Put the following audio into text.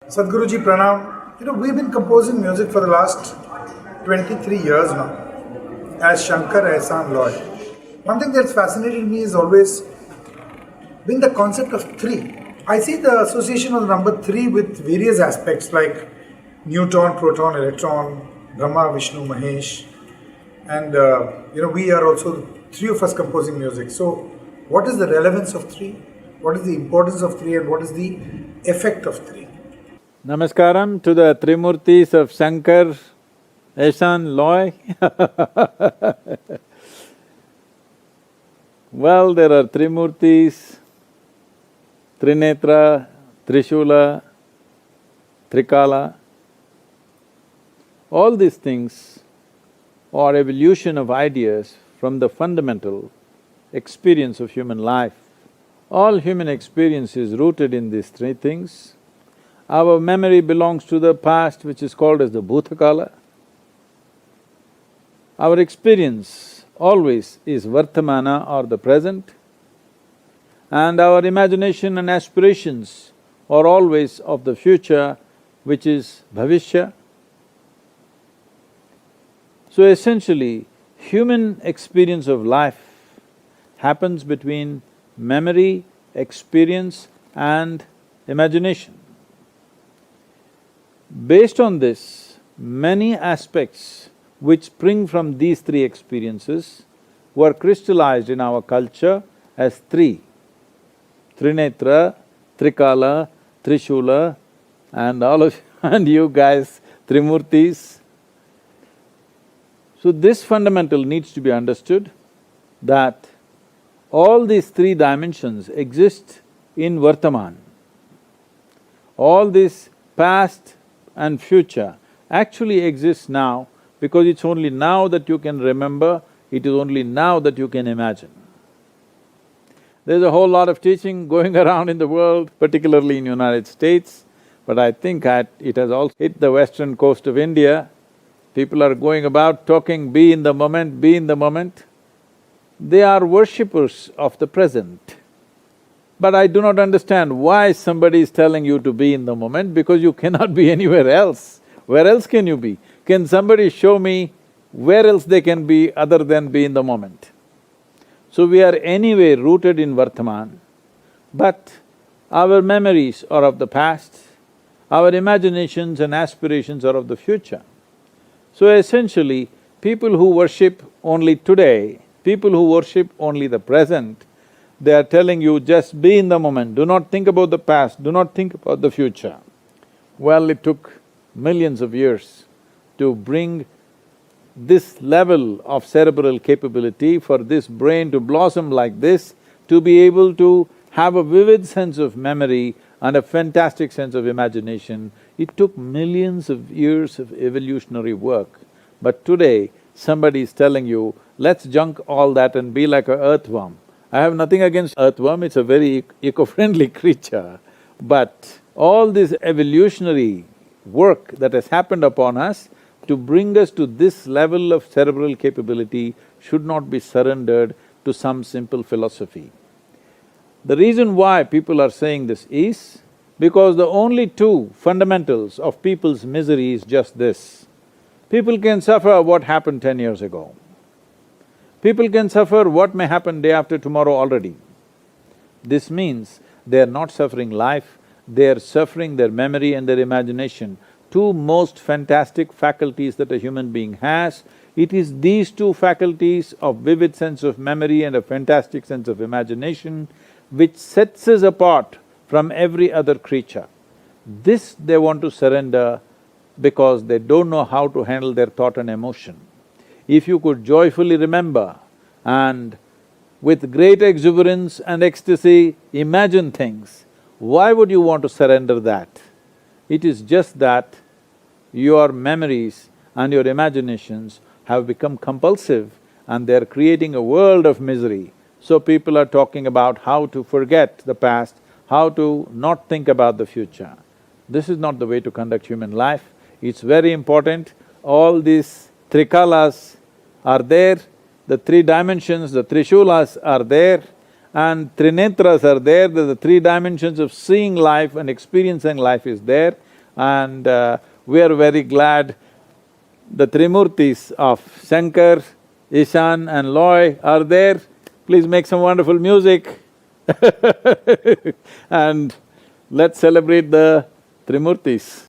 Sadhguruji Pranam. We've been composing music for the last 23 years now as Shankar Ehsan Loy. One thing that's fascinated me is always been the concept of three. I see the association of the number three with various aspects like neutron, proton, electron, Brahma, Vishnu, Mahesh, and we are also three of us composing music. So, what is the relevance of three? What is the importance of three, and what is the effect of three? Namaskaram to the Trimurtis of Shankar, Ehsan, Loy. Well, there are Trimurtis, Trinetra, Trishula, Trikala. All these things are evolution of ideas from the fundamental experience of human life. All human experience is rooted in these three things. Our memory belongs to the past, which is called as the Bhutakala. Our experience always is Vartamana or the present, and our imagination and aspirations are always of the future, which is Bhavishya. So essentially, human experience of life happens between memory, experience and imagination. Based on this, many aspects which spring from these three experiences were crystallized in our culture as three: Trinetra, Trikala, Trishula, and all of and you guys, Trimurtis. So this fundamental needs to be understood, that all these three dimensions exist in Vartaman. All this past and future actually exists now, because it's only now that you can remember, it is only now that you can imagine. There's a whole lot of teaching going around in the world, particularly in United States, but I think it has also hit the western coast of India. People are going about talking, be in the moment, be in the moment. They are worshippers of the present. But I do not understand why somebody is telling you to be in the moment, because you cannot be anywhere else. Where else can you be? Can somebody show me where else they can be other than be in the moment? So we are anyway rooted in Vartaman, but our memories are of the past, our imaginations and aspirations are of the future. So essentially, people who worship only today, people who worship only the present, they are telling you just be in the moment, do not think about the past, do not think about the future. Well, it took millions of years to bring this level of cerebral capability for this brain to blossom like this, to be able to have a vivid sense of memory and a fantastic sense of imagination. It took millions of years of evolutionary work. But today, somebody is telling you, let's junk all that and be like a earthworm. I have nothing against earthworm, it's a very eco-friendly creature. But all this evolutionary work that has happened upon us to bring us to this level of cerebral capability should not be surrendered to some simple philosophy. The reason why people are saying this is because the only two fundamentals of people's misery is just this. People can suffer what happened 10 years ago. People can suffer what may happen day after tomorrow already. This means they are not suffering life, they are suffering their memory and their imagination, two most fantastic faculties that a human being has. It is these two faculties of vivid sense of memory and a fantastic sense of imagination which sets us apart from every other creature. This they want to surrender because they don't know how to handle their thought and emotion. If you could joyfully remember and with great exuberance and ecstasy imagine things, why would you want to surrender that? It is just that your memories and your imaginations have become compulsive and they're creating a world of misery. So people are talking about how to forget the past, how to not think about the future. This is not the way to conduct human life. It's very important. All these trikalas are there, the three dimensions, the trishulas are there, and trinetras are there, the three dimensions of seeing life and experiencing life is there. And we are very glad the Trimurtis of Shankar, Ishan and Loy are there. Please make some wonderful music and let's celebrate the Trimurtis.